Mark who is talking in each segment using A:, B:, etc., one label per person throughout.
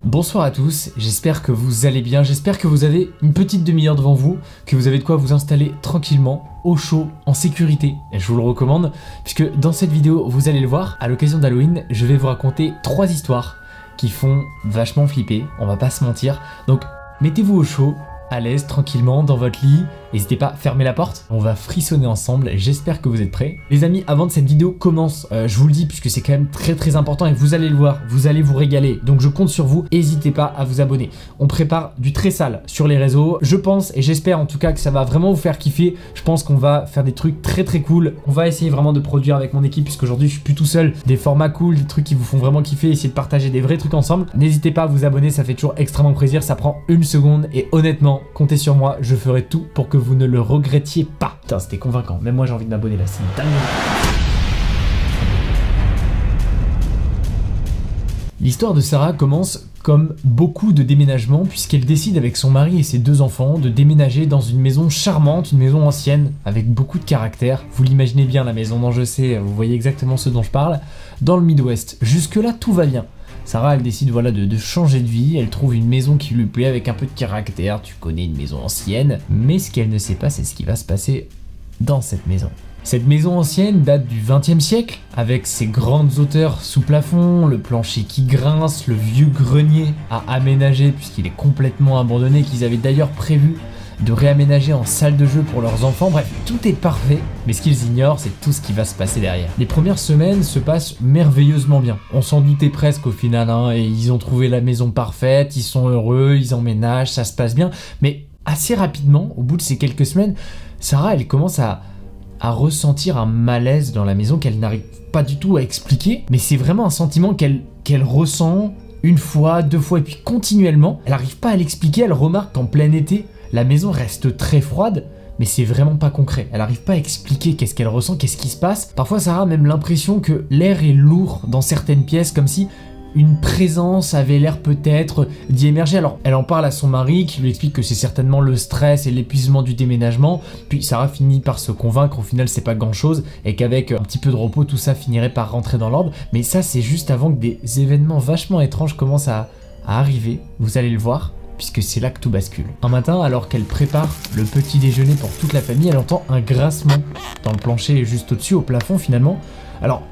A: Bonsoir à tous, j'espère que vous allez bien, j'espère que vous avez une petite demi-heure devant vous, que vous avez de quoi vous installer tranquillement, au chaud, en sécurité, et je vous le recommande, puisque dans cette vidéo, vous allez le voir, à l'occasion d'Halloween, je vais vous raconter 3 histoires qui font vachement flipper, on va pas se mentir, donc mettez-vous au chaud, à l'aise, tranquillement, dans votre lit. N'hésitez pas à fermer la porte, on va frissonner ensemble, j'espère que vous êtes prêts. Les amis, avant que cette vidéo commence, je vous le dis puisque c'est quand même très important et vous allez le voir, vous allez vous régaler, donc je compte sur vous, n'hésitez pas à vous abonner. On prépare du très sale sur les réseaux, je pense et j'espère en tout cas que ça va vraiment vous faire kiffer, je pense qu'on va faire des trucs très cool, on va essayer vraiment de produire avec mon équipe puisqu'aujourd'hui je suis plus tout seul, des formats cool, des trucs qui vous font vraiment kiffer, essayer de partager des vrais trucs ensemble. N'hésitez pas à vous abonner, ça fait toujours extrêmement plaisir, ça prend 1 seconde et honnêtement, comptez sur moi, je ferai tout pour que vous ne le regrettiez pas. Putain, c'était convaincant. Même moi, j'ai envie de m'abonner là, c'est dingue. L'histoire de Sarah commence comme beaucoup de déménagements puisqu'elle décide avec son mari et ses 2 enfants de déménager dans une maison charmante, une maison ancienne avec beaucoup de caractère. Vous l'imaginez bien la maison dont je sais, vous voyez exactement ce dont je parle, dans le Midwest. Jusque-là, tout va bien. Sarah, elle décide voilà, de changer de vie, elle trouve une maison qui lui plaît avec un peu de caractère, tu connais une maison ancienne, mais ce qu'elle ne sait pas, c'est ce qui va se passer dans cette maison. Cette maison ancienne date du XXe siècle, avec ses grandes hauteurs sous plafond, le plancher qui grince, le vieux grenier à aménager puisqu'il est complètement abandonné, qu'ils avaient d'ailleurs prévu de réaménager en salle de jeu pour leurs enfants. Bref, tout est parfait, mais ce qu'ils ignorent, c'est tout ce qui va se passer derrière. Les premières semaines se passent merveilleusement bien. On s'en doutait presque au final, hein, et ils ont trouvé la maison parfaite, ils sont heureux, ils emménagent, ça se passe bien. Mais assez rapidement, au bout de ces quelques semaines, Sarah, elle commence à ressentir un malaise dans la maison qu'elle n'arrive pas du tout à expliquer, mais c'est vraiment un sentiment qu'elle ressent une fois, 2 fois, et puis continuellement. Elle n'arrive pas à l'expliquer, elle remarque qu'en plein été, la maison reste très froide, mais c'est vraiment pas concret. Elle n'arrive pas à expliquer qu'est-ce qu'elle ressent, qu'est-ce qui se passe. Parfois, Sarah a même l'impression que l'air est lourd dans certaines pièces, comme si une présence avait l'air peut-être d'y émerger. Alors, elle en parle à son mari, qui lui explique que c'est certainement le stress et l'épuisement du déménagement. Puis Sarah finit par se convaincre, au final, c'est pas grand-chose, et qu'avec un petit peu de repos, tout ça finirait par rentrer dans l'ordre. Mais ça, c'est juste avant que des événements vachement étranges commencent à arriver. Vous allez le voir, puisque c'est là que tout bascule. Un matin, alors qu'elle prépare le petit déjeuner pour toute la famille, elle entend un grincement dans le plancher juste au-dessus, au plafond finalement. Alors,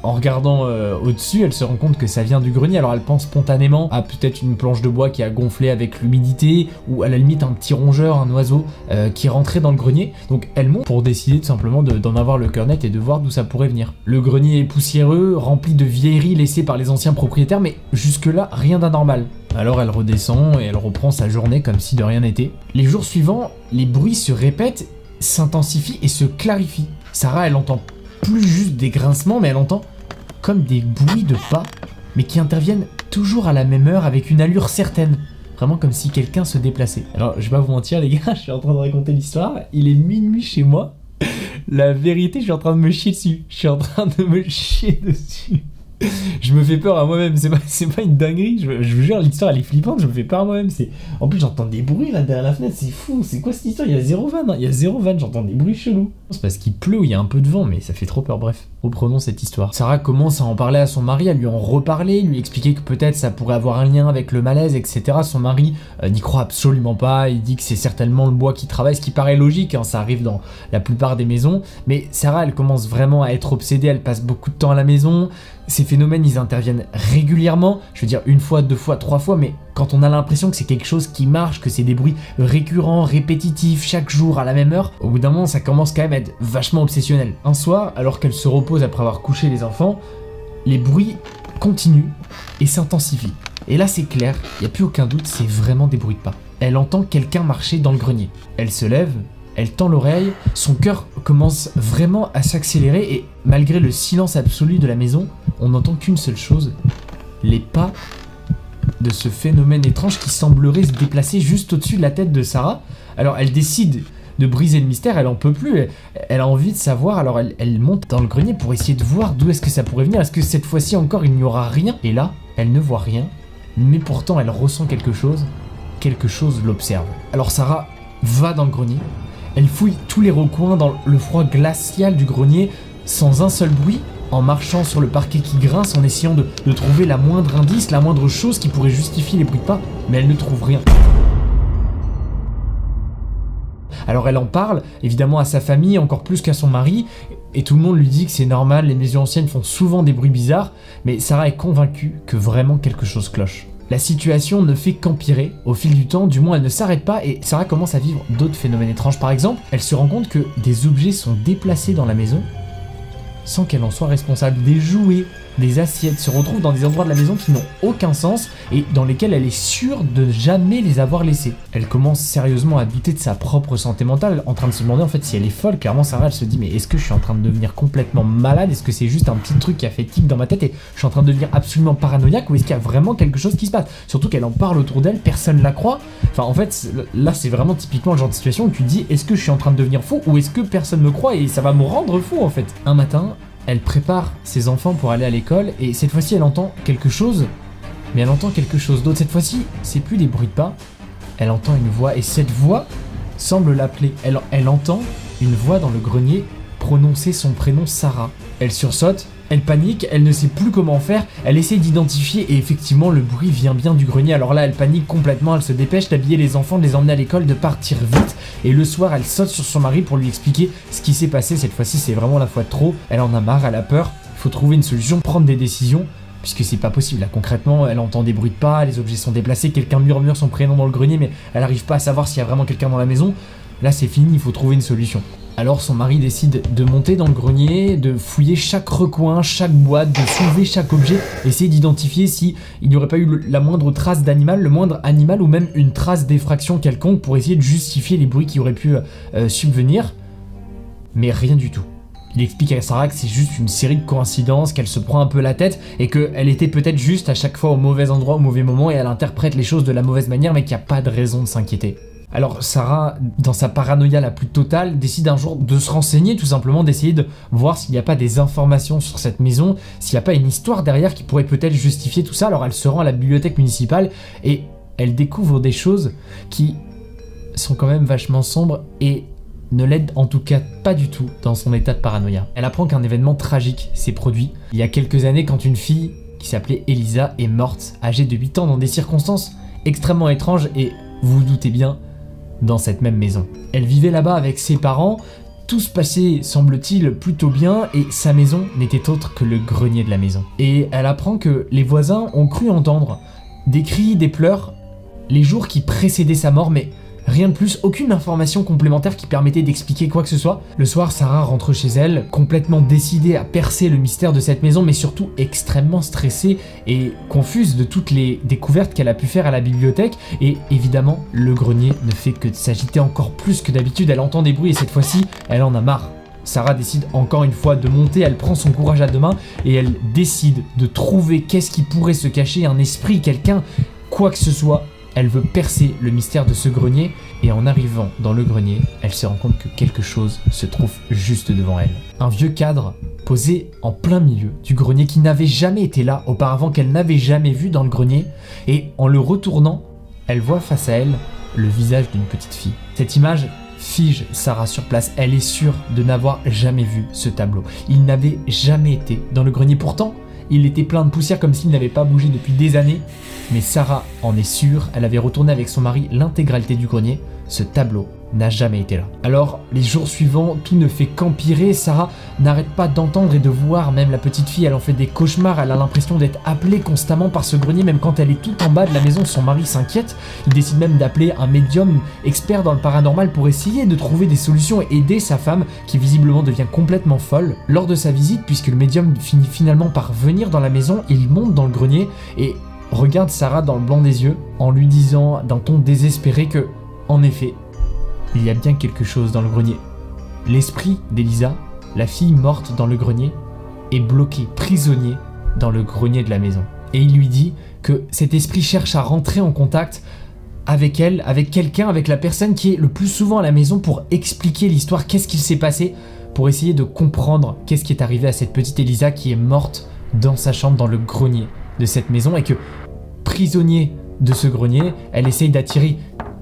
A: en regardant au-dessus, elle se rend compte que ça vient du grenier. Alors elle pense spontanément à peut-être une planche de bois qui a gonflé avec l'humidité, ou à la limite un petit rongeur, un oiseau qui est rentré dans le grenier. Donc elle monte pour décider tout simplement d'en avoir le cœur net et de voir d'où ça pourrait venir. Le grenier est poussiéreux, rempli de vieilleries laissées par les anciens propriétaires, mais jusque-là, rien d'anormal. Alors elle redescend et elle reprend sa journée comme si de rien n'était. Les jours suivants, les bruits se répètent, s'intensifient et se clarifient. Sarah, elle entend plus juste des grincements, mais elle entend comme des bruits de pas, mais qui interviennent toujours à la même heure avec une allure certaine. Vraiment comme si quelqu'un se déplaçait. Alors je vais pas vous mentir les gars, je suis en train de raconter l'histoire, il est minuit chez moi. La vérité, je suis en train de me chier dessus. Je suis en train de me chier dessus. Je me fais peur à moi-même, c'est pas une dinguerie, je vous jure, l'histoire elle est flippante, je me fais peur à moi-même. En plus j'entends des bruits là derrière la fenêtre, c'est fou, c'est quoi cette histoire? Il y a zéro vanne, hein. Il y a zéro vanne, j'entends des bruits chelous. C'est parce qu'il pleut ou il y a un peu de vent, mais ça fait trop peur, bref. Reprenons cette histoire. Sarah commence à en parler à son mari, à lui en reparler, lui expliquer que peut-être ça pourrait avoir un lien avec le malaise, etc. Son mari n'y croit absolument pas, il dit que c'est certainement le bois qui travaille, ce qui paraît logique, hein, ça arrive dans la plupart des maisons. Mais Sarah, elle commence vraiment à être obsédée, elle passe beaucoup de temps à la maison. Ces phénomènes, ils interviennent régulièrement, je veux dire 1 fois, 2 fois, 3 fois, mais quand on a l'impression que c'est quelque chose qui marche, que c'est des bruits récurrents, répétitifs, chaque jour à la même heure, au bout d'un moment, ça commence quand même à être vachement obsessionnel. Un soir, alors qu'elle se repose après avoir couché les enfants, les bruits continuent et s'intensifient. Et là, c'est clair, il n'y a plus aucun doute, c'est vraiment des bruits de pas. Elle entend quelqu'un marcher dans le grenier. Elle se lève, elle tend l'oreille, son cœur commence vraiment à s'accélérer et malgré le silence absolu de la maison, on n'entend qu'une seule chose, les pas de ce phénomène étrange qui semblerait se déplacer juste au-dessus de la tête de Sarah. Alors elle décide de briser le mystère, elle en peut plus, elle a envie de savoir, alors elle monte dans le grenier pour essayer de voir d'où est-ce que ça pourrait venir, est-ce que cette fois-ci encore il n'y aura rien? Et là, elle ne voit rien, mais pourtant elle ressent quelque chose l'observe. Alors Sarah va dans le grenier, elle fouille tous les recoins dans le froid glacial du grenier sans un seul bruit, en marchant sur le parquet qui grince, en essayant de trouver la moindre indice, la moindre chose qui pourrait justifier les bruits de pas, mais elle ne trouve rien. Alors elle en parle, évidemment à sa famille, encore plus qu'à son mari, et tout le monde lui dit que c'est normal, les maisons anciennes font souvent des bruits bizarres, mais Sarah est convaincue que vraiment quelque chose cloche. La situation ne fait qu'empirer au fil du temps, du moins elle ne s'arrête pas, et Sarah commence à vivre d'autres phénomènes étranges. Par exemple, elle se rend compte que des objets sont déplacés dans la maison sans qu'elle en soit responsable. Des jouets, des assiettes se retrouvent dans des endroits de la maison qui n'ont aucun sens et dans lesquels elle est sûre de jamais les avoir laissés. Elle commence sérieusement à douter de sa propre santé mentale, en train de se demander en fait si elle est folle. Clairement Sarah elle se dit mais est-ce que je suis en train de devenir complètement malade? Est-ce que c'est juste un petit truc qui a fait tic dans ma tête et je suis en train de devenir absolument paranoïaque, ou est-ce qu'il y a vraiment quelque chose qui se passe? Surtout qu'elle en parle autour d'elle, personne la croit. Enfin en fait là c'est vraiment typiquement le genre de situation où tu te dis est-ce que je suis en train de devenir fou ou est-ce que personne me croit et ça va me rendre fou en fait. Un matin, elle prépare ses enfants pour aller à l'école et cette fois-ci elle entend quelque chose, mais elle entend quelque chose d'autre. Cette fois-ci, c'est plus des bruits de pas, elle entend une voix et cette voix semble l'appeler. Elle entend une voix dans le grenier prononcer son prénom Sarah. Elle sursaute, elle panique, elle ne sait plus comment faire, elle essaie d'identifier et effectivement le bruit vient bien du grenier. Alors là elle panique complètement, elle se dépêche d'habiller les enfants, de les emmener à l'école, de partir vite et le soir elle saute sur son mari pour lui expliquer ce qui s'est passé. Cette fois-ci c'est vraiment la fois de trop, elle en a marre, elle a peur, il faut trouver une solution, prendre des décisions puisque c'est pas possible là concrètement. Elle entend des bruits de pas, les objets sont déplacés, quelqu'un murmure son prénom dans le grenier mais elle n'arrive pas à savoir s'il y a vraiment quelqu'un dans la maison. Là c'est fini, il faut trouver une solution. Alors son mari décide de monter dans le grenier, de fouiller chaque recoin, chaque boîte, de soulever chaque objet, essayer d'identifier s'il n'y aurait pas eu la moindre trace d'animal, le moindre animal ou même une trace d'effraction quelconque pour essayer de justifier les bruits qui auraient pu subvenir. Mais rien du tout. Il explique à Sarah que c'est juste une série de coïncidences, qu'elle se prend un peu la tête et qu'elle était peut-être juste à chaque fois au mauvais endroit, au mauvais moment et elle interprète les choses de la mauvaise manière mais qu'il n'y a pas de raison de s'inquiéter. Alors Sarah, dans sa paranoïa la plus totale, décide un jour de se renseigner, tout simplement d'essayer de voir s'il n'y a pas des informations sur cette maison, s'il n'y a pas une histoire derrière qui pourrait peut-être justifier tout ça. Alors elle se rend à la bibliothèque municipale et elle découvre des choses qui sont quand même vachement sombres et ne l'aident en tout cas pas du tout dans son état de paranoïa. Elle apprend qu'un événement tragique s'est produit il y a quelques années quand une fille qui s'appelait Elisa est morte, âgée de 8 ans, dans des circonstances extrêmement étranges et vous vous doutez bien, dans cette même maison. Elle vivait là-bas avec ses parents, tout se passait, semble-t-il, plutôt bien, et sa maison n'était autre que le grenier de la maison. Et elle apprend que les voisins ont cru entendre des cris, des pleurs, les jours qui précédaient sa mort, mais rien de plus, aucune information complémentaire qui permettait d'expliquer quoi que ce soit. Le soir, Sarah rentre chez elle, complètement décidée à percer le mystère de cette maison, mais surtout extrêmement stressée et confuse de toutes les découvertes qu'elle a pu faire à la bibliothèque. Et évidemment, le grenier ne fait que s'agiter encore plus que d'habitude. Elle entend des bruits et cette fois-ci, elle en a marre. Sarah décide encore une fois de monter, elle prend son courage à deux mains et elle décide de trouver qu'est-ce qui pourrait se cacher, un esprit, quelqu'un, quoi que ce soit. Elle veut percer le mystère de ce grenier et en arrivant dans le grenier, elle se rend compte que quelque chose se trouve juste devant elle. Un vieux cadre posé en plein milieu du grenier qui n'avait jamais été là auparavant, qu'elle n'avait jamais vu dans le grenier, et en le retournant, elle voit face à elle le visage d'une petite fille. Cette image fige Sarah sur place, elle est sûre de n'avoir jamais vu ce tableau. Il n'avait jamais été dans le grenier, pourtant il était plein de poussière comme s'il n'avait pas bougé depuis des années. Mais Sarah en est sûre, elle avait retourné avec son mari l'intégralité du grenier. Ce tableau n'a jamais été là. Alors, les jours suivants, tout ne fait qu'empirer. Sarah n'arrête pas d'entendre et de voir même la petite fille. Elle en fait des cauchemars, elle a l'impression d'être appelée constamment par ce grenier. Même quand elle est tout en bas de la maison, son mari s'inquiète. Il décide même d'appeler un médium expert dans le paranormal pour essayer de trouver des solutions et aider sa femme qui visiblement devient complètement folle. Lors de sa visite, puisque le médium finit finalement par venir dans la maison, il monte dans le grenier et regarde Sarah dans le blanc des yeux en lui disant d'un ton désespéré que, en effet, il y a bien quelque chose dans le grenier. L'esprit d'Elisa, la fille morte dans le grenier, est bloqué, prisonnier dans le grenier de la maison. Et il lui dit que cet esprit cherche à rentrer en contact avec elle, avec quelqu'un, avec la personne qui est le plus souvent à la maison pour expliquer l'histoire, qu'est-ce qu'il s'est passé, pour essayer de comprendre qu'est-ce qui est arrivé à cette petite Elisa qui est morte dans sa chambre, dans le grenier de cette maison, et que, prisonnier de ce grenier, elle essaye d'attirer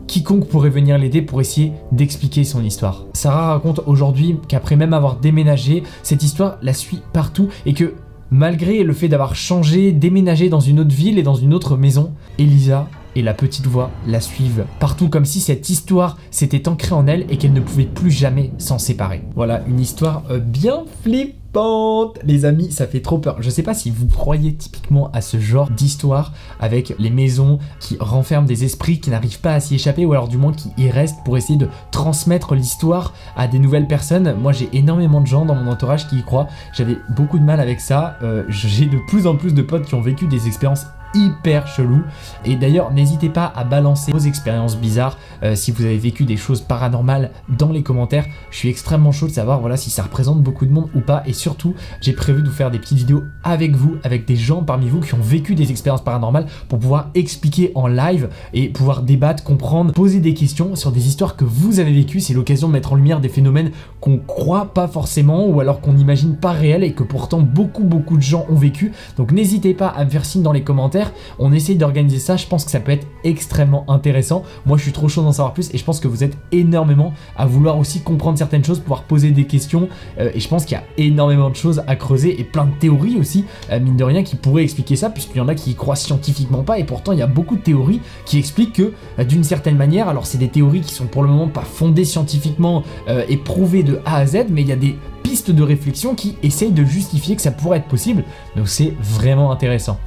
A: quiconque pourrait venir l'aider pour essayer d'expliquer son histoire. Sarah raconte aujourd'hui qu'après même avoir déménagé, cette histoire la suit partout et que malgré le fait d'avoir changé, déménagé dans une autre ville et dans une autre maison, Elisa et la petite voix la suivent partout, comme si cette histoire s'était ancrée en elle et qu'elle ne pouvait plus jamais s'en séparer. Voilà, une histoire bien flippante, les amis, ça fait trop peur. Je sais pas si vous croyez typiquement à ce genre d'histoire avec les maisons qui renferment des esprits qui n'arrivent pas à s'y échapper, ou alors du moins qui y restent pour essayer de transmettre l'histoire à des nouvelles personnes. Moi j'ai énormément de gens dans mon entourage qui y croient, j'avais beaucoup de mal avec ça, j'ai de plus en plus de potes qui ont vécu des expériences hyper chelou, et d'ailleurs n'hésitez pas à balancer vos expériences bizarres si vous avez vécu des choses paranormales dans les commentaires. Je suis extrêmement chaud de savoir voilà si ça représente beaucoup de monde ou pas, et surtout j'ai prévu de vous faire des petites vidéos avec vous, avec des gens parmi vous qui ont vécu des expériences paranormales pour pouvoir expliquer en live et pouvoir débattre, comprendre, poser des questions sur des histoires que vous avez vécues. C'est l'occasion de mettre en lumière des phénomènes qu'on croit pas forcément ou alors qu'on n'imagine pas réels et que pourtant beaucoup de gens ont vécu. Donc n'hésitez pas à me faire signe dans les commentaires. On essaye d'organiser ça, je pense que ça peut être extrêmement intéressant. Moi je suis trop chaud d'en savoir plus et je pense que vous êtes énormément à vouloir aussi comprendre certaines choses, pouvoir poser des questions et je pense qu'il y a énormément de choses à creuser et plein de théories aussi, mine de rien, qui pourraient expliquer ça, puisqu'il y en a qui y croient scientifiquement pas, et pourtant il y a beaucoup de théories qui expliquent que d'une certaine manière, alors c'est des théories qui sont pour le moment pas fondées scientifiquement et prouvées de A à Z, mais il y a des pistes de réflexion qui essayent de justifier que ça pourrait être possible, donc c'est vraiment intéressant.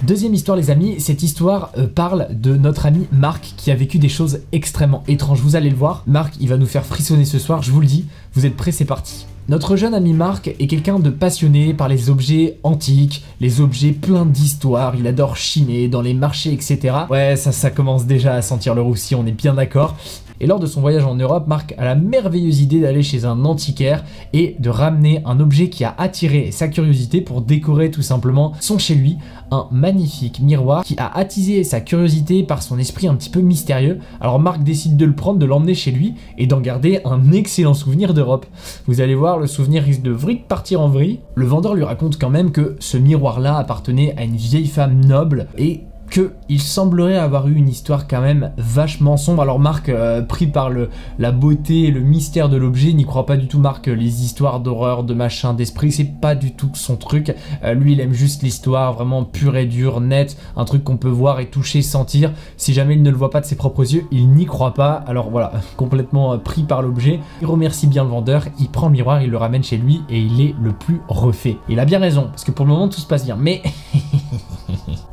A: Deuxième histoire les amis, cette histoire parle de notre ami Marc qui a vécu des choses extrêmement étranges. Vous allez le voir, Marc il va nous faire frissonner ce soir, je vous le dis, vous êtes prêts, c'est parti. Notre jeune ami Marc est quelqu'un de passionné par les objets antiques, les objets pleins d'histoire, il adore chiner dans les marchés, etc. Ouais, ça commence déjà à sentir le roussi, on est bien d'accord. Et lors de son voyage en Europe, Marc a la merveilleuse idée d'aller chez un antiquaire et de ramener un objet qui a attiré sa curiosité pour décorer tout simplement son chez lui, un magnifique miroir qui a attisé sa curiosité par son esprit un petit peu mystérieux. Alors Marc décide de le prendre, de l'emmener chez lui et d'en garder un excellent souvenir d'Europe. Vous allez voir, le souvenir risque de vrille partir en vrille. Le vendeur lui raconte quand même que ce miroir-là appartenait à une vieille femme noble et qu'il semblerait avoir eu une histoire quand même vachement sombre. Alors Marc, pris par la beauté et le mystère de l'objet, n'y croit pas du tout. Marc, les histoires d'horreur, de machin, d'esprit, c'est pas du tout son truc. Lui, il aime juste l'histoire vraiment pure et dure, nette, un truc qu'on peut voir et toucher, sentir. Si jamais il ne le voit pas de ses propres yeux, il n'y croit pas. Alors voilà, complètement pris par l'objet. Il remercie bien le vendeur, il prend le miroir, il le ramène chez lui et il est le plus refait. Il a bien raison, parce que pour le moment, tout se passe bien. Mais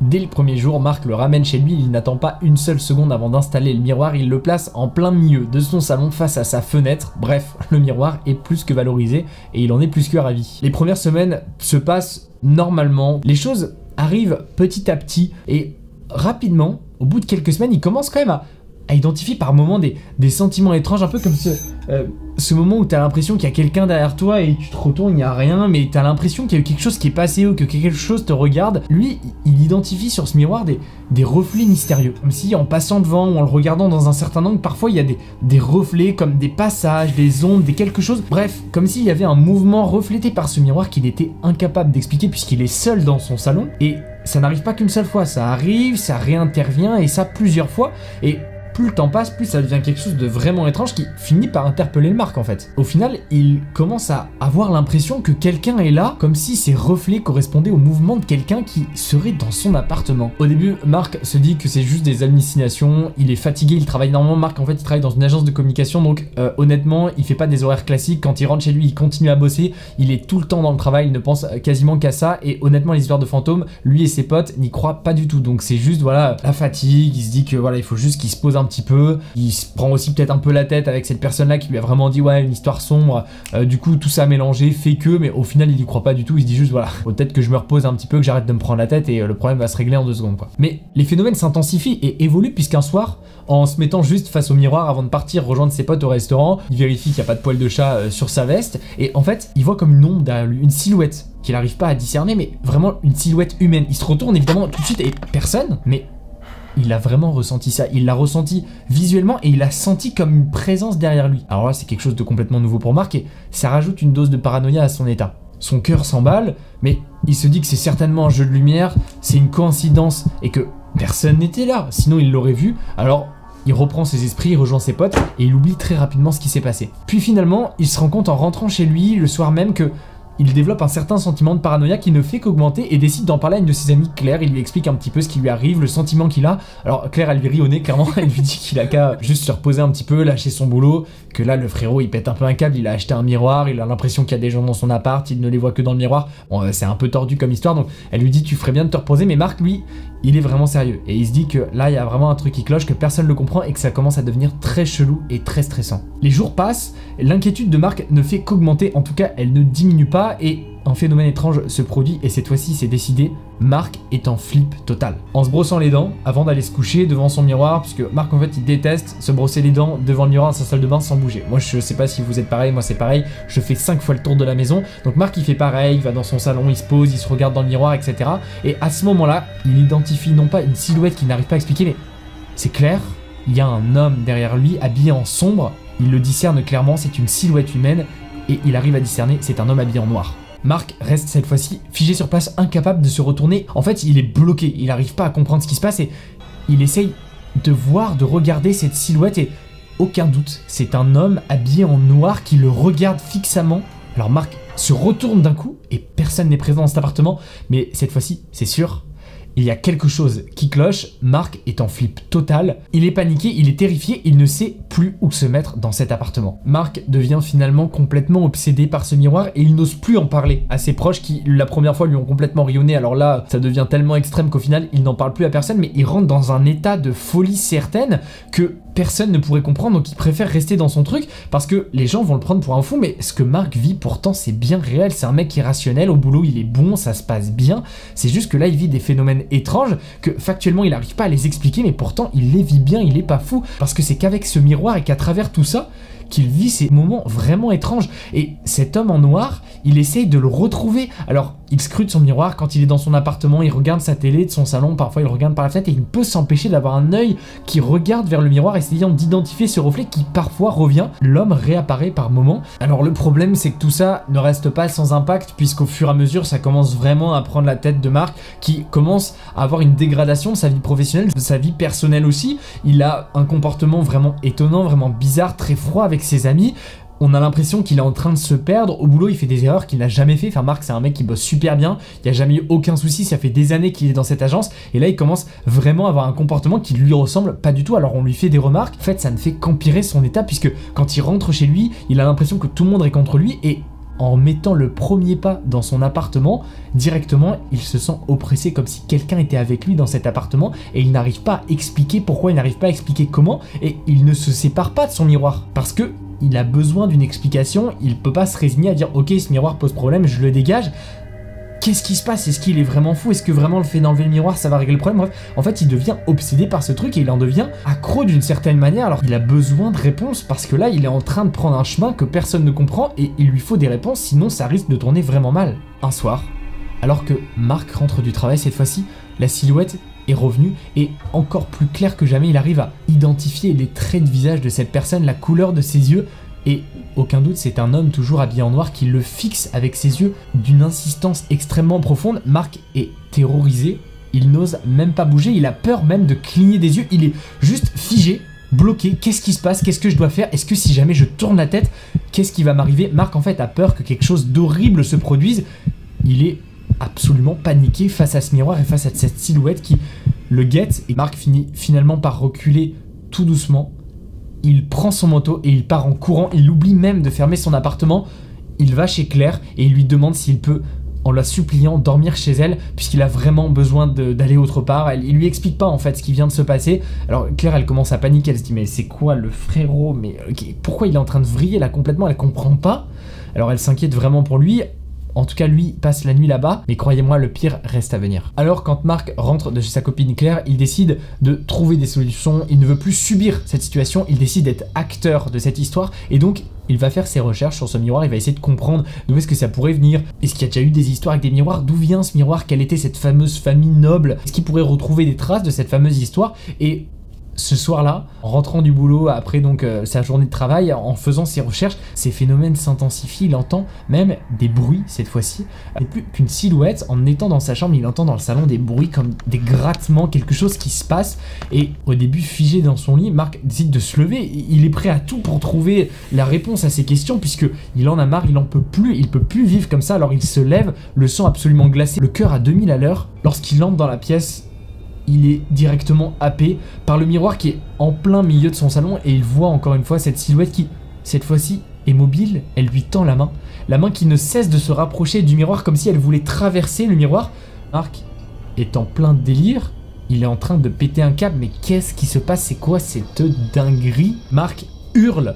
A: dès le premier jour, Marc le ramène chez lui, il n'attend pas une seule seconde avant d'installer le miroir, il le place en plein milieu de son salon face à sa fenêtre. Bref, le miroir est plus que valorisé et il en est plus que ravi. Les premières semaines se passent normalement, les choses arrivent petit à petit et rapidement, au bout de quelques semaines, il commence quand même à identifier par moments des sentiments étranges, un peu comme ce moment où tu as l'impression qu'il y a quelqu'un derrière toi et tu te retournes, il n'y a rien, mais tu as l'impression qu'il y a eu quelque chose qui est passé ou que quelque chose te regarde. Lui, il identifie sur ce miroir des reflets mystérieux. Comme si en passant devant ou en le regardant dans un certain angle, parfois il y a des reflets comme des passages, des ombres, des quelque chose. Bref, comme s'il y avait un mouvement reflété par ce miroir qu'il était incapable d'expliquer puisqu'il est seul dans son salon. Et ça n'arrive pas qu'une seule fois, ça arrive, ça réintervient et ça plusieurs fois. Et plus le temps passe, plus ça devient quelque chose de vraiment étrange qui finit par interpeller le Marc en fait. Au final, il commence à avoir l'impression que quelqu'un est là, comme si ces reflets correspondaient au mouvement de quelqu'un qui serait dans son appartement. Au début, Marc se dit que c'est juste des hallucinations, il est fatigué, il travaille énormément. Marc en fait, il travaille dans une agence de communication, donc honnêtement, il fait pas des horaires classiques. Quand il rentre chez lui, il continue à bosser, il est tout le temps dans le travail, il ne pense quasiment qu'à ça. Et honnêtement, les histoires de fantômes, lui et ses potes n'y croient pas du tout. Donc c'est juste voilà la fatigue, il se dit que voilà, il faut juste qu'il se pose un petit peu, il se prend aussi peut-être un peu la tête avec cette personne là qui lui a vraiment dit ouais une histoire sombre, du coup tout ça mélangé fait que, mais au final il y croit pas du tout, il se dit juste voilà, peut-être que je me repose un petit peu, que j'arrête de me prendre la tête et le problème va se régler en 2 secondes quoi. Mais les phénomènes s'intensifient et évoluent puisqu'un soir, en se mettant juste face au miroir avant de partir rejoindre ses potes au restaurant, il vérifie qu'il n'y a pas de poil de chat sur sa veste et en fait il voit comme une ombre derrière lui, une silhouette qu'il n'arrive pas à discerner, mais vraiment une silhouette humaine. Il se retourne évidemment tout de suite et personne, mais il a vraiment ressenti ça, il l'a ressenti visuellement et il a senti comme une présence derrière lui. Alors là c'est quelque chose de complètement nouveau pour Marc et ça rajoute une dose de paranoïa à son état. Son cœur s'emballe, mais il se dit que c'est certainement un jeu de lumière, c'est une coïncidence et que personne n'était là, sinon il l'aurait vu. Alors il reprend ses esprits, il rejoint ses potes et il oublie très rapidement ce qui s'est passé. Puis finalement, il se rend compte en rentrant chez lui le soir même que il développe un certain sentiment de paranoïa qui ne fait qu'augmenter et décide d'en parler à une de ses amies, Claire. Il lui explique un petit peu ce qui lui arrive, le sentiment qu'il a. Alors Claire, elle lui rit au nez, clairement, elle lui dit qu'il a qu'à juste se reposer un petit peu, lâcher son boulot, que là le frérot il pète un peu un câble, il a acheté un miroir, il a l'impression qu'il y a des gens dans son appart, il ne les voit que dans le miroir. Bon, c'est un peu tordu comme histoire, donc elle lui dit tu ferais bien de te reposer, mais Marc, lui, il est vraiment sérieux. Et il se dit que là il y a vraiment un truc qui cloche, que personne ne le comprend et que ça commence à devenir très chelou et très stressant. Les jours passent, l'inquiétude de Marc ne fait qu'augmenter, en tout cas elle ne diminue pas et un phénomène étrange se produit et cette fois-ci c'est décidé, Marc est en flip total. En se brossant les dents, avant d'aller se coucher devant son miroir, puisque Marc en fait il déteste se brosser les dents devant le miroir dans sa salle de bain sans bouger. Moi je sais pas si vous êtes pareil, moi c'est pareil, je fais 5 fois le tour de la maison, donc Marc il fait pareil, il va dans son salon, il se pose, il se regarde dans le miroir, etc. Et à ce moment-là, il identifie non pas une silhouette qu'il n'arrive pas à expliquer, mais c'est clair, il y a un homme derrière lui habillé en sombre, il le discerne clairement, c'est une silhouette humaine et il arrive à discerner, c'est un homme habillé en noir. Marc reste cette fois-ci figé sur place, incapable de se retourner. En fait, il est bloqué, il n'arrive pas à comprendre ce qui se passe et il essaye de voir, de regarder cette silhouette et aucun doute, c'est un homme habillé en noir qui le regarde fixement. Alors Marc se retourne d'un coup et personne n'est présent dans cet appartement, mais cette fois-ci, c'est sûr, il y a quelque chose qui cloche. Marc est en flip total, il est paniqué, il est terrifié, il ne sait plus où se mettre dans cet appartement. Marc devient finalement complètement obsédé par ce miroir et il n'ose plus en parler à ses proches qui la première fois lui ont complètement rayonné. Alors là ça devient tellement extrême qu'au final il n'en parle plus à personne, mais il rentre dans un état de folie certaine que personne ne pourrait comprendre, donc il préfère rester dans son truc parce que les gens vont le prendre pour un fou. Mais ce que Marc vit pourtant c'est bien réel, c'est un mec qui est rationnel, au boulot il est bon, ça se passe bien, c'est juste que là il vit des phénomènes étranges que factuellement il n'arrive pas à les expliquer, mais pourtant il les vit bien, il est pas fou, parce que c'est qu'avec ce miroir et qu'à travers tout ça qu'il vit ces moments vraiment étranges. Et cet homme en noir, il essaye de le retrouver. Alors il scrute son miroir quand il est dans son appartement, il regarde sa télé de son salon, parfois il regarde par la fenêtre et il ne peut s'empêcher d'avoir un œil qui regarde vers le miroir essayant d'identifier ce reflet qui parfois revient. L'homme réapparaît par moments. Alors le problème c'est que tout ça ne reste pas sans impact, puisqu'au fur et à mesure ça commence vraiment à prendre la tête de Marc, qui commence à avoir une dégradation de sa vie professionnelle, de sa vie personnelle aussi. Il a un comportement vraiment étonnant, vraiment bizarre, très froid avec ses amis. On a l'impression qu'il est en train de se perdre. Au boulot, il fait des erreurs qu'il n'a jamais fait. Enfin, Marc, c'est un mec qui bosse super bien. Il n'y a jamais eu aucun souci. Ça fait des années qu'il est dans cette agence. Et là, il commence vraiment à avoir un comportement qui lui ressemble pas du tout. Alors, on lui fait des remarques. En fait, ça ne fait qu'empirer son état, puisque quand il rentre chez lui, il a l'impression que tout le monde est contre lui. Et en mettant le premier pas dans son appartement, directement, il se sent oppressé, comme si quelqu'un était avec lui dans cet appartement. Et il n'arrive pas à expliquer pourquoi, il n'arrive pas à expliquer comment. Et il ne se sépare pas de son miroir. Parce que il a besoin d'une explication, il peut pas se résigner à dire ok, ce miroir pose problème, je le dégage. Qu'est-ce qui se passe? Est-ce qu'il est vraiment fou? Est-ce que vraiment le fait d'enlever le miroir ça va régler le problème? Bref, en fait il devient obsédé par ce truc et il en devient accro d'une certaine manière. Alors il a besoin de réponses parce que là il est en train de prendre un chemin que personne ne comprend et il lui faut des réponses, sinon ça risque de tourner vraiment mal. Un soir, alors que Marc rentre du travail cette fois-ci, la silhouette est revenu et encore plus clair que jamais il arrive à identifier les traits de visage de cette personne, la couleur de ses yeux, et aucun doute c'est un homme toujours habillé en noir qui le fixe avec ses yeux d'une insistance extrêmement profonde. Marc est terrorisé, il n'ose même pas bouger, il a peur même de cligner des yeux, il est juste figé, bloqué. Qu'est-ce qui se passe? Qu'est-ce que je dois faire? Est-ce que si jamais je tourne la tête, qu'est-ce qui va m'arriver? Marc en fait a peur que quelque chose d'horrible se produise, il est absolument paniqué face à ce miroir et face à cette silhouette qui le guette. Et Marc finit finalement par reculer tout doucement. Il prend son manteau et il part en courant. Il oublie même de fermer son appartement. Il va chez Claire et il lui demande s'il peut, en la suppliant, dormir chez elle puisqu'il a vraiment besoin d'aller autre part. Il lui explique pas en fait ce qui vient de se passer. Alors Claire elle commence à paniquer, elle se dit mais c'est quoi le frérot, mais pourquoi il est en train de vriller là complètement, elle comprend pas. Alors elle s'inquiète vraiment pour lui. En tout cas, lui passe la nuit là-bas, mais croyez-moi, le pire reste à venir. Alors, quand Marc rentre de chez sa copine Claire, il décide de trouver des solutions, il ne veut plus subir cette situation, il décide d'être acteur de cette histoire, et donc, il va faire ses recherches sur ce miroir, il va essayer de comprendre d'où est-ce que ça pourrait venir. Est-ce qu'il y a déjà eu des histoires avec des miroirs? D'où vient ce miroir? Quelle était cette fameuse famille noble? Est-ce qu'il pourrait retrouver des traces de cette fameuse histoire? Et ce soir-là, en rentrant du boulot après donc sa journée de travail, en faisant ses recherches, ces phénomènes s'intensifient, il entend même des bruits cette fois-ci, et plus qu'une silhouette. En étant dans sa chambre, il entend dans le salon des bruits comme des grattements, quelque chose qui se passe, et au début figé dans son lit, Mark décide de se lever, il est prêt à tout pour trouver la réponse à ses questions, puisque il en a marre, il en peut plus, il peut plus vivre comme ça. Alors il se lève, le sang absolument glacé, le cœur à 2000 à l'heure. Lorsqu'il entre dans la pièce, il est directement happé par le miroir qui est en plein milieu de son salon, et il voit encore une fois cette silhouette qui, cette fois-ci, est mobile. Elle lui tend la main qui ne cesse de se rapprocher du miroir comme si elle voulait traverser le miroir. Mark est en plein délire, il est en train de péter un câble, mais qu'est-ce qui se passe? C'est quoi cette dinguerie? Mark hurle.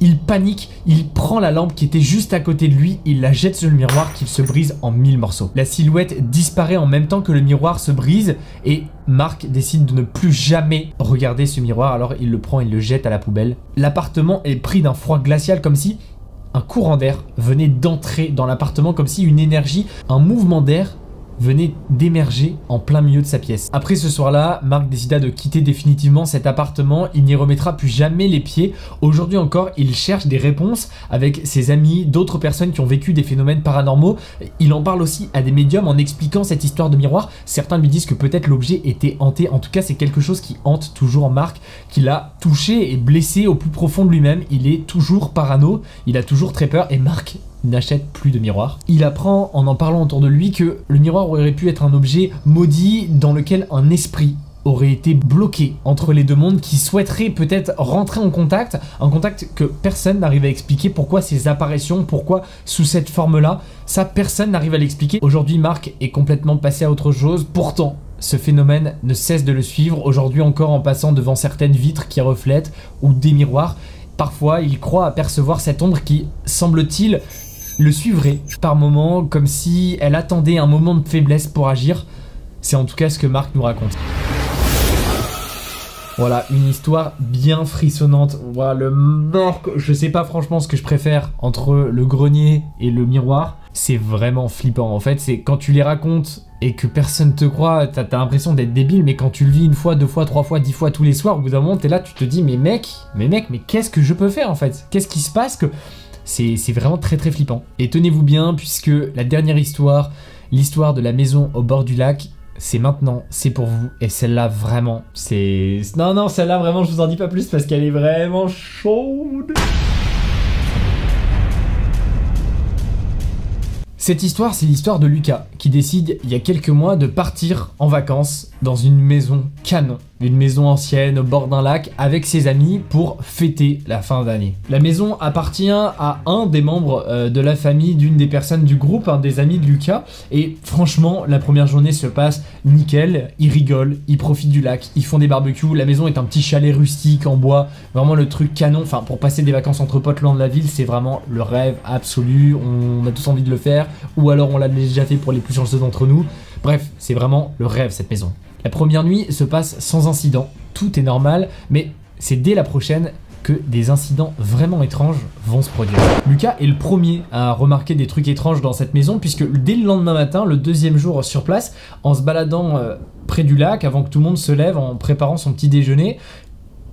A: Il panique, il prend la lampe qui était juste à côté de lui, il la jette sur le miroir qu'il se brise en 1000 morceaux. La silhouette disparaît en même temps que le miroir se brise et Mark décide de ne plus jamais regarder ce miroir, alors il le prend et le jette à la poubelle. L'appartement est pris d'un froid glacial, comme si un courant d'air venait d'entrer dans l'appartement, comme si une énergie, un mouvement d'air venait d'émerger en plein milieu de sa pièce. Après ce soir-là, Mark décida de quitter définitivement cet appartement, il n'y remettra plus jamais les pieds. Aujourd'hui encore, il cherche des réponses avec ses amis, d'autres personnes qui ont vécu des phénomènes paranormaux. Il en parle aussi à des médiums en expliquant cette histoire de miroir. Certains lui disent que peut-être l'objet était hanté, en tout cas c'est quelque chose qui hante toujours Mark, qui l'a touché et blessé au plus profond de lui-même. Il est toujours parano, il a toujours très peur, et Mark n'achète plus de miroir. Il apprend en parlant autour de lui que le miroir aurait pu être un objet maudit dans lequel un esprit aurait été bloqué entre les deux mondes, qui souhaiterait peut-être rentrer en contact, un contact que personne n'arrive à expliquer. Pourquoi ces apparitions, pourquoi sous cette forme-là, ça personne n'arrive à l'expliquer. Aujourd'hui, Mark est complètement passé à autre chose, pourtant ce phénomène ne cesse de le suivre, aujourd'hui encore en passant devant certaines vitres qui reflètent ou des miroirs. Parfois, il croit apercevoir cette ombre qui, semble-t-il, le suivrait par moments, comme si elle attendait un moment de faiblesse pour agir. C'est en tout cas ce que Mark nous raconte. Voilà, une histoire bien frissonnante. Voilà, le Mark, je sais pas franchement ce que je préfère entre le grenier et le miroir. C'est vraiment flippant. En fait, c'est quand tu les racontes et que personne te croit, t'as l'impression d'être débile, mais quand tu le vis une fois, deux fois, trois fois, 10 fois tous les soirs, au bout d'un moment, t'es là, tu te dis, mais mec, mais qu'est-ce que je peux faire en fait? Qu'est-ce qui se passe que... C'est vraiment très très flippant. Et tenez-vous bien, puisque la dernière histoire, l'histoire de la maison au bord du lac, c'est maintenant, c'est pour vous. Et celle-là, vraiment, c'est... Non, celle-là, vraiment, je vous en dis pas plus parce qu'elle est vraiment chaude. Cette histoire, c'est l'histoire de Lucas, qui décide, il y a quelques mois, de partir en vacances dans une maison canon. Une maison ancienne au bord d'un lac avec ses amis pour fêter la fin d'année. La maison appartient à un des membres de la famille d'une des personnes du groupe, un des amis de Lucas, et franchement la première journée se passe nickel, ils rigolent, ils profitent du lac, ils font des barbecues, la maison est un petit chalet rustique en bois, vraiment le truc canon, enfin pour passer des vacances entre potes loin de la ville, c'est vraiment le rêve absolu, on a tous envie de le faire, ou alors on l'a déjà fait pour les plus chanceux d'entre nous. Bref, c'est vraiment le rêve cette maison. La première nuit se passe sans incident, tout est normal, mais c'est dès la prochaine que des incidents vraiment étranges vont se produire. Lucas est le premier à remarquer des trucs étranges dans cette maison, puisque dès le lendemain matin, le deuxième jour sur place, en se baladant près du lac, avant que tout le monde se lève, en préparant son petit déjeuner,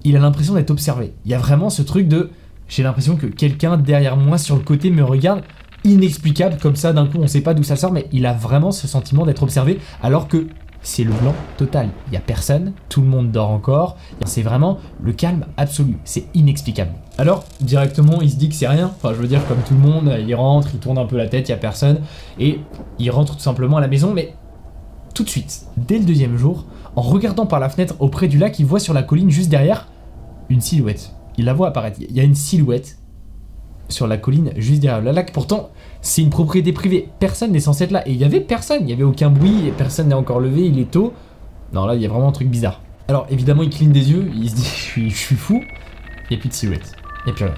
A: il a l'impression d'être observé. Il y a vraiment ce truc de... J'ai l'impression que quelqu'un derrière moi sur le côté me regarde, inexplicable comme ça, d'un coup on sait pas d'où ça sort, mais il a vraiment ce sentiment d'être observé, alors que c'est le blanc total. Il n'y a personne, tout le monde dort encore, c'est vraiment le calme absolu, c'est inexplicable. Alors directement il se dit que c'est rien, enfin je veux dire comme tout le monde, il rentre, il tourne un peu la tête, il n'y a personne, et il rentre tout simplement à la maison, mais tout de suite, dès le deuxième jour, en regardant par la fenêtre auprès du lac, il voit sur la colline juste derrière une silhouette. Il la voit apparaître, il y a une silhouette sur la colline juste derrière le lac. Pourtant c'est une propriété privée, personne n'est censé être là, et il y avait personne, il n'y avait aucun bruit, et personne n'est encore levé, il est tôt. Non, là il y a vraiment un truc bizarre. Alors évidemment il cligne des yeux, il se dit je suis fou, il n'y a plus de silhouette, il n'y a plus rien.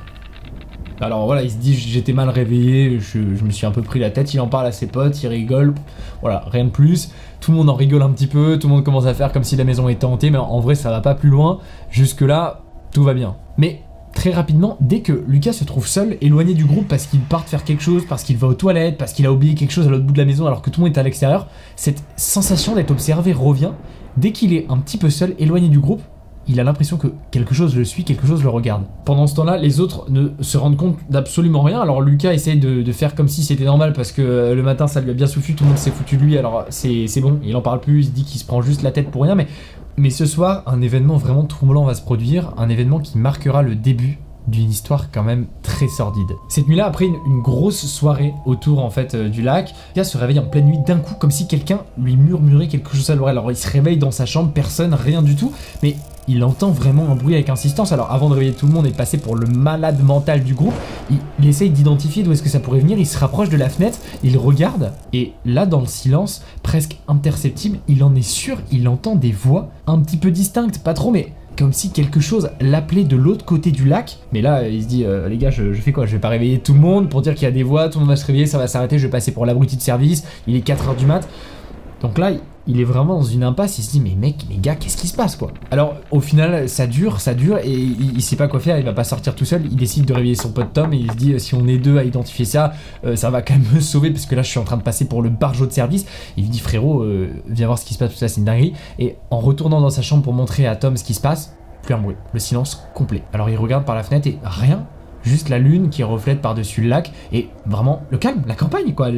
A: Alors voilà, il se dit j'étais mal réveillé, je me suis un peu pris la tête, il en parle à ses potes, il rigole, voilà, rien de plus. Tout le monde en rigole un petit peu, tout le monde commence à faire comme si la maison était hantée, mais en vrai ça va pas plus loin, jusque là tout va bien. Mais très rapidement, dès que Lucas se trouve seul, éloigné du groupe parce qu'il part faire quelque chose, parce qu'il va aux toilettes, parce qu'il a oublié quelque chose à l'autre bout de la maison alors que tout le monde est à l'extérieur, cette sensation d'être observé revient. Dès qu'il est un petit peu seul, éloigné du groupe, il a l'impression que quelque chose le suit, quelque chose le regarde. Pendant ce temps-là, les autres ne se rendent compte d'absolument rien. Alors Lucas essaye de faire comme si c'était normal parce que le matin ça lui a bien suffi, tout le monde s'est foutu de lui, alors c'est bon, il en parle plus, il se dit qu'il se prend juste la tête pour rien, mais ce soir, un événement vraiment troublant va se produire, un événement qui marquera le début d'une histoire quand même très sordide. Cette nuit-là, après une grosse soirée autour en fait du lac, Lucas se réveille en pleine nuit d'un coup comme si quelqu'un lui murmurait quelque chose à l'oreille. Alors il se réveille dans sa chambre, personne, rien du tout, mais il entend vraiment un bruit avec insistance. Alors avant de réveiller tout le monde et de passer pour le malade mental du groupe, il essaye d'identifier d'où est-ce que ça pourrait venir, il se rapproche de la fenêtre, il regarde, et là dans le silence, presque imperceptible, il en est sûr, il entend des voix un petit peu distinctes, pas trop, mais comme si quelque chose l'appelait de l'autre côté du lac. Mais là, il se dit, les gars, je fais quoi? Je vais pas réveiller tout le monde pour dire qu'il y a des voix, tout le monde va se réveiller, ça va s'arrêter, je vais passer pour l'abruti de service, il est 4h du mat. Donc là, il est vraiment dans une impasse, il se dit mais mec, les gars, qu'est-ce qui se passe quoi? Alors au final, ça dure, et il sait pas quoi faire, il va pas sortir tout seul, il décide de réveiller son pote Tom, et il se dit si on est deux à identifier ça, ça va quand même me sauver, parce que là je suis en train de passer pour le barjot de service. Il lui dit frérot, viens voir ce qui se passe, tout ça c'est une dinguerie. Et en retournant dans sa chambre pour montrer à Tom ce qui se passe, plus un bruit, le silence complet. Alors il regarde par la fenêtre et rien. Juste la lune qui reflète par-dessus le lac et vraiment le calme, la campagne quoi,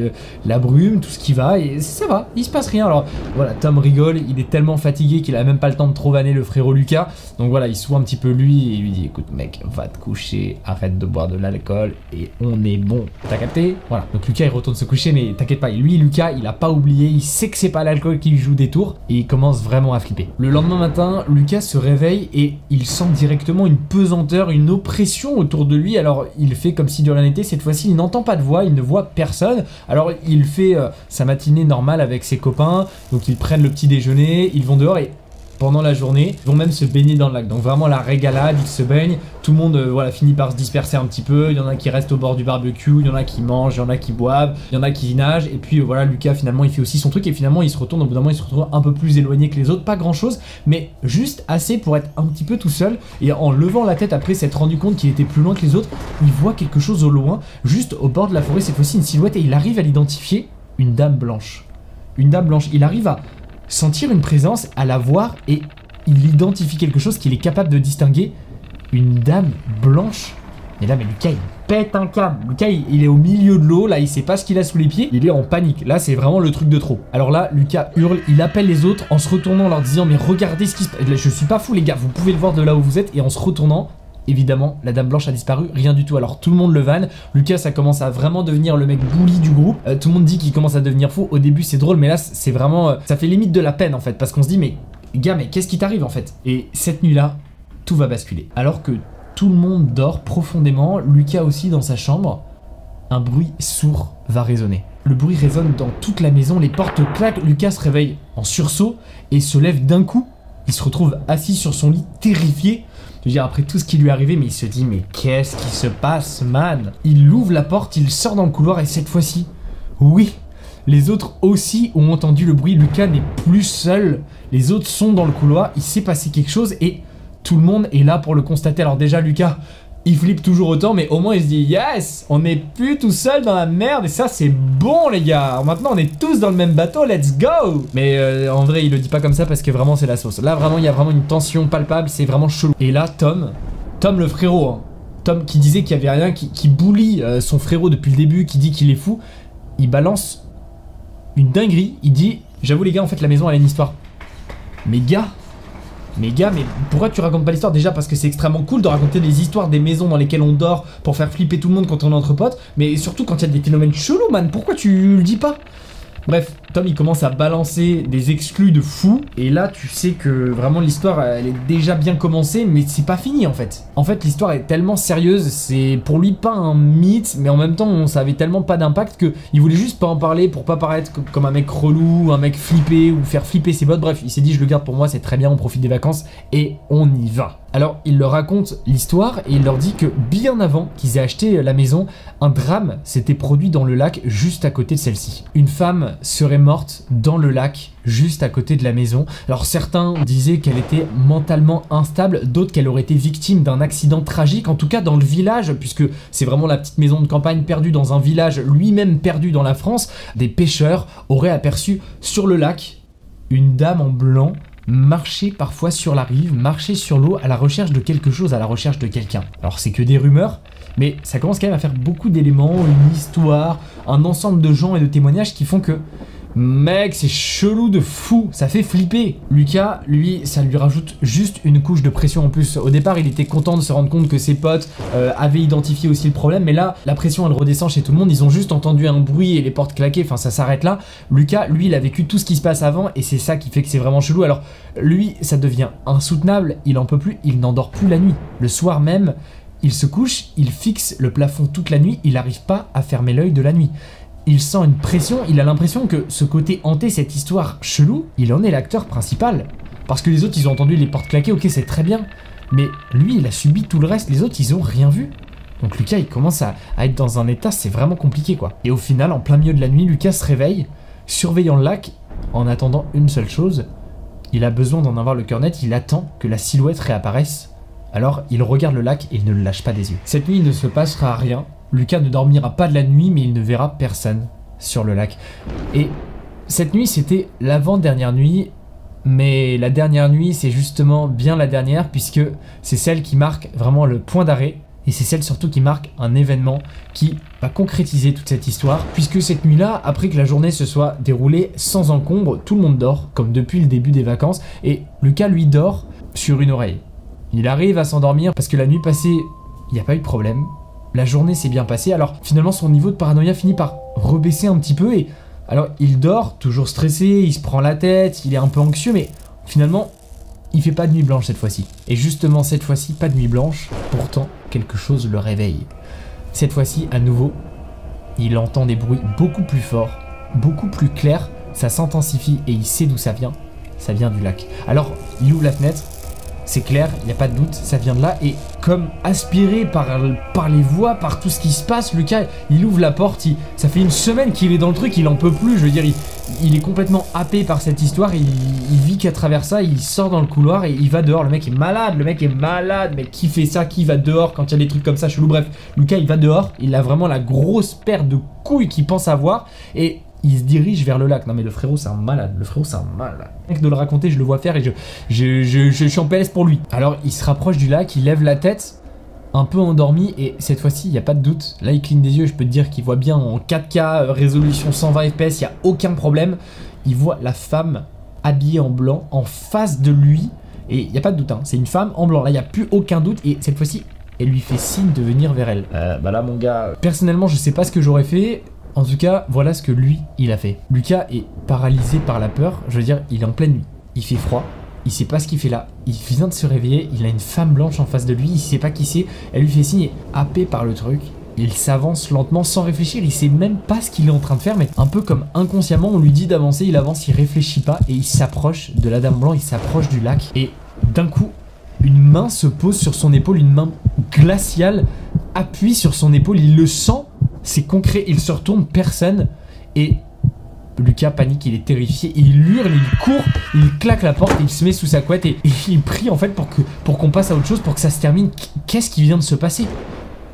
A: la brume, tout ce qui va et ça va, il se passe rien. Alors voilà, Tom rigole, il est tellement fatigué qu'il a même pas le temps de trop vanner le frérot Lucas. Donc voilà, il sourit un petit peu lui et il lui dit écoute mec, va te coucher, arrête de boire de l'alcool et on est bon. T'as capté? Voilà. Donc Lucas il retourne se coucher mais t'inquiète pas, lui Lucas il a pas oublié, il sait que c'est pas l'alcool qui lui joue des tours et il commence vraiment à flipper. Le lendemain matin, Lucas se réveille et il sent directement une pesanteur, une oppression autour de lui. Alors il fait comme si de rien n'était, cette fois-ci il n'entend pas de voix, il ne voit personne. Alors il fait sa matinée normale avec ses copains, donc ils prennent le petit déjeuner, ils vont dehors et pendant la journée, ils vont même se baigner dans le lac. Donc vraiment la régalade, ils se baignent, tout le monde voilà, finit par se disperser un petit peu, il y en a qui restent au bord du barbecue, il y en a qui mangent, il y en a qui boivent, il y en a qui nagent, et puis voilà, Lucas finalement il fait aussi son truc, et finalement il se retourne, au bout d'un moment il se retrouve un peu plus éloigné que les autres, pas grand chose, mais juste assez pour être un petit peu tout seul, et en levant la tête après s'être rendu compte qu'il était plus loin que les autres, il voit quelque chose au loin, juste au bord de la forêt, cette fois-ci une silhouette, et il arrive à l'identifier, une dame blanche. Une dame blanche, il arrive à sentir une présence, à la voir, et il identifie quelque chose qu'il est capable de distinguer, une dame blanche. Et là, mais Lucas, il pète un câble. Lucas, il est au milieu de l'eau, là, il sait pas ce qu'il a sous les pieds, il est en panique. Là, c'est vraiment le truc de trop. Alors là, Lucas hurle, il appelle les autres en se retournant, en leur disant, mais regardez ce qui se passe. Je suis pas fou, les gars, vous pouvez le voir de là où vous êtes, et en se retournant, évidemment, la dame blanche a disparu, rien du tout. Alors tout le monde le vanne, Lucas ça commence à vraiment devenir le mec bully du groupe, tout le monde dit qu'il commence à devenir fou. Au début c'est drôle, mais là c'est vraiment, ça fait limite de la peine en fait, parce qu'on se dit mais gars, mais qu'est-ce qui t'arrive en fait? Et cette nuit-là, tout va basculer. Alors que tout le monde dort profondément, Lucas aussi dans sa chambre, un bruit sourd va résonner. Le bruit résonne dans toute la maison, les portes claquent, Lucas se réveille en sursaut et se lève d'un coup. Il se retrouve assis sur son lit, terrifié. Je veux dire, après tout ce qui lui est arrivé, mais il se dit, mais qu'est-ce qui se passe, man? Il ouvre la porte, il sort dans le couloir et cette fois-ci, oui, les autres aussi ont entendu le bruit. Lucas n'est plus seul, les autres sont dans le couloir, il s'est passé quelque chose et tout le monde est là pour le constater. Alors déjà, Lucas, il flippe toujours autant, mais au moins il se dit yes, on n'est plus tout seul dans la merde et ça c'est bon les gars. Maintenant on est tous dans le même bateau, let's go. Mais en vrai il le dit pas comme ça parce que vraiment c'est la sauce. Là vraiment il y a vraiment une tension palpable, c'est vraiment chelou. Et là Tom le frérot, hein, Tom qui disait qu'il y avait rien, qui bully son frérot depuis le début, qui dit qu'il est fou, il balance une dinguerie, il dit j'avoue les gars en fait la maison elle a une histoire. Mais gars, mais pourquoi tu racontes pas l'histoire? Déjà parce que c'est extrêmement cool de raconter des histoires des maisons dans lesquelles on dort pour faire flipper tout le monde quand on est entre potes, mais surtout quand il y a des phénomènes chelous, man, pourquoi tu le dis pas? Bref, Tom il commence à balancer des exclus de fou, et là tu sais que vraiment l'histoire elle est déjà bien commencée, mais c'est pas fini en fait. En fait l'histoire est tellement sérieuse, c'est pour lui pas un mythe, mais en même temps ça avait tellement pas d'impact que il voulait juste pas en parler pour pas paraître comme un mec relou, un mec flippé ou faire flipper ses potes. Bref, il s'est dit je le garde pour moi, c'est très bien, on profite des vacances et on y va. Alors il leur raconte l'histoire et il leur dit que bien avant qu'ils aient acheté la maison, un drame s'était produit dans le lac juste à côté de celle-ci. Une femme serait morte dans le lac juste à côté de la maison. Alors certains disaient qu'elle était mentalement instable, d'autres qu'elle aurait été victime d'un accident tragique, en tout cas dans le village, puisque c'est vraiment la petite maison de campagne perdue dans un village lui-même perdu dans la France. Des pêcheurs auraient aperçu sur le lac une dame en blanc marcher parfois sur la rive, marcher sur l'eau à la recherche de quelque chose, à la recherche de quelqu'un. Alors c'est que des rumeurs, mais ça commence quand même à faire beaucoup d'éléments, une histoire, un ensemble de gens et de témoignages qui font que... Mec, c'est chelou de fou, ça fait flipper. Lucas, lui, ça lui rajoute juste une couche de pression en plus. Au départ, il était content de se rendre compte que ses potes avaient identifié aussi le problème, mais là, la pression, elle redescend chez tout le monde. Ils ont juste entendu un bruit et les portes claquer, enfin, ça s'arrête là. Lucas, lui, il a vécu tout ce qui se passe avant et c'est ça qui fait que c'est vraiment chelou. Alors, lui, ça devient insoutenable, il en peut plus, il n'endort plus la nuit. Le soir même, il se couche, il fixe le plafond toute la nuit, il n'arrive pas à fermer l'œil de la nuit. Il sent une pression, il a l'impression que ce côté hanté, cette histoire chelou, il en est l'acteur principal. Parce que les autres, ils ont entendu les portes claquer, ok, c'est très bien. Mais lui, il a subi tout le reste, les autres, ils ont rien vu. Donc Lucas, il commence à être dans un état, c'est vraiment compliqué, quoi. Et au final, en plein milieu de la nuit, Lucas se réveille, surveillant le lac, en attendant une seule chose. Il a besoin d'en avoir le cœur net, il attend que la silhouette réapparaisse. Alors, il regarde le lac et il ne le lâche pas des yeux. Cette nuit, il ne se passera rien. Lucas ne dormira pas de la nuit, mais il ne verra personne sur le lac. Et cette nuit, c'était l'avant-dernière nuit, mais la dernière nuit, c'est justement bien la dernière, puisque c'est celle qui marque vraiment le point d'arrêt, et c'est celle surtout qui marque un événement qui va concrétiser toute cette histoire, puisque cette nuit-là, après que la journée se soit déroulée sans encombre, tout le monde dort, comme depuis le début des vacances, et Lucas, lui, dort sur une oreille. Il arrive à s'endormir, parce que la nuit passée, il n'y a pas eu de problème. La journée s'est bien passée, alors finalement son niveau de paranoïa finit par rebaisser un petit peu et alors il dort, toujours stressé, il se prend la tête, il est un peu anxieux, mais finalement il fait pas de nuit blanche cette fois-ci. Et justement cette fois-ci, pas de nuit blanche, pourtant quelque chose le réveille. Cette fois-ci, à nouveau, il entend des bruits beaucoup plus forts, beaucoup plus clairs, ça s'intensifie et il sait d'où ça vient du lac. Alors il ouvre la fenêtre. C'est clair, il n'y a pas de doute, ça vient de là. Et comme aspiré par les voix, par tout ce qui se passe, Lucas, il ouvre la porte. Ça fait une semaine qu'il est dans le truc, il en peut plus. Je veux dire, il est complètement happé par cette histoire. Il vit qu'à travers ça, il sort dans le couloir et il va dehors. Le mec est malade. Mais qui fait ça? Qui va dehors quand il y a des trucs comme ça chelou? Bref, Lucas, il va dehors. Il a vraiment la grosse paire de couilles qu'il pense avoir. Et il se dirige vers le lac. Non mais le frérot c'est un malade, De le raconter, je le vois faire et je suis en PLS pour lui. Alors il se rapproche du lac, il lève la tête, un peu endormi et cette fois-ci il n'y a pas de doute. Là il cligne des yeux, je peux te dire qu'il voit bien en 4K, résolution 120 fps, il n'y a aucun problème. Il voit la femme habillée en blanc en face de lui et il n'y a pas de doute, hein, c'est une femme en blanc. Là il n'y a plus aucun doute et cette fois-ci elle lui fait signe de venir vers elle. Bah là mon gars, personnellement je sais pas ce que j'aurais fait. En tout cas, voilà ce que lui, il a fait. Lucas est paralysé par la peur, je veux dire, il est en pleine nuit. Il fait froid, il sait pas ce qu'il fait là, il vient de se réveiller, il a une femme blanche en face de lui, il sait pas qui c'est, elle lui fait signe, happé par le truc. Il s'avance lentement sans réfléchir, il sait même pas ce qu'il est en train de faire, mais un peu comme inconsciemment, on lui dit d'avancer, il avance, il réfléchit pas, et il s'approche de la dame blanche, il s'approche du lac, et d'un coup, une main se pose sur son épaule, une main glaciale appuie sur son épaule, il le sent. C'est concret, il se retourne, personne, et Lucas panique, il est terrifié, il hurle, il court, il claque la porte, il se met sous sa couette et il prie en fait pour qu'on passe à autre chose, pour que ça se termine. Qu'est-ce qui vient de se passer?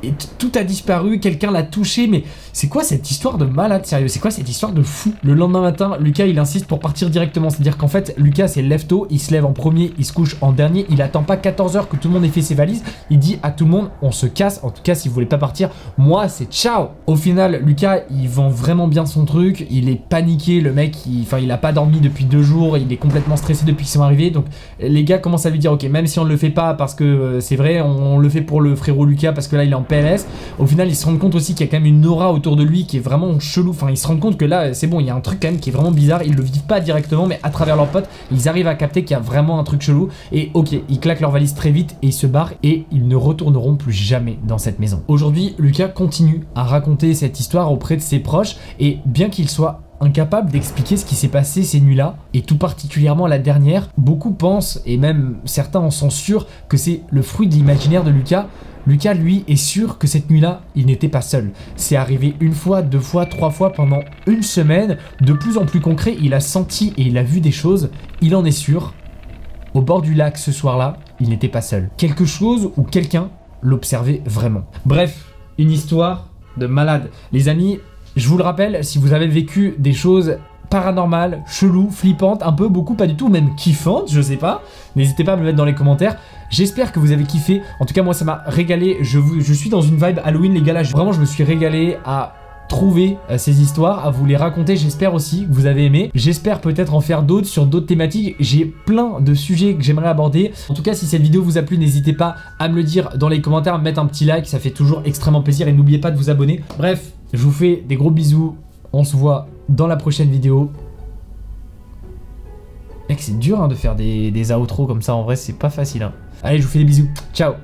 A: Et tout a disparu, quelqu'un l'a touché, mais c'est quoi cette histoire de malade, sérieux? C'est quoi cette histoire de fou? Le lendemain matin, Lucas il insiste pour partir directement, c'est-à-dire qu'en fait Lucas c'est lève tôt, il se lève en premier, il se couche en dernier, il attend pas 14 h que tout le monde ait fait ses valises, il dit à tout le monde on se casse, en tout cas si vous voulez pas partir, moi c'est ciao. Au final Lucas il vend vraiment bien son truc, il est paniqué, le mec il a pas dormi depuis 2 jours, il est complètement stressé depuis qu'ils sont arrivés, donc les gars commencent à lui dire ok même si on le fait pas parce que c'est vrai, on le fait pour le frérot Lucas parce que là il est en PLS. Au final ils se rendent compte aussi qu'il y a quand même une aura autour de lui qui est vraiment chelou, enfin ils se rendent compte que là c'est bon, il y a un truc quand même qui est vraiment bizarre, ils le vivent pas directement mais à travers leurs potes ils arrivent à capter qu'il y a vraiment un truc chelou et ok, ils claquent leur valise très vite et ils se barrent et ils ne retourneront plus jamais dans cette maison. Aujourd'hui Lucas continue à raconter cette histoire auprès de ses proches et bien qu'il soit incapable d'expliquer ce qui s'est passé ces nuits-là, et tout particulièrement la dernière, beaucoup pensent, et même certains en sont sûrs, que c'est le fruit de l'imaginaire de Lucas. Lucas, lui, est sûr que cette nuit-là, il n'était pas seul. C'est arrivé 1 fois, 2 fois, 3 fois pendant une semaine, de plus en plus concret, il a senti et il a vu des choses, il en est sûr. Au bord du lac ce soir-là, il n'était pas seul. Quelque chose ou quelqu'un l'observait vraiment. Bref, une histoire de malade. Les amis, je vous le rappelle, si vous avez vécu des choses paranormale, chelou, flippante, un peu, beaucoup, pas du tout, même kiffante, je sais pas. N'hésitez pas à me le mettre dans les commentaires. J'espère que vous avez kiffé. En tout cas, moi, ça m'a régalé. Je suis dans une vibe Halloween, les gars. Là, vraiment, je me suis régalé à trouver ces histoires, à vous les raconter. J'espère aussi que vous avez aimé. J'espère peut-être en faire d'autres sur d'autres thématiques. J'ai plein de sujets que j'aimerais aborder. En tout cas, si cette vidéo vous a plu, n'hésitez pas à me le dire dans les commentaires, à me mettre un petit like, ça fait toujours extrêmement plaisir et n'oubliez pas de vous abonner. Bref, je vous fais des gros bisous. On se voit dans la prochaine vidéo. Mec, c'est dur hein, de faire des outros comme ça, en vrai c'est pas facile hein. Allez, je vous fais des bisous, ciao.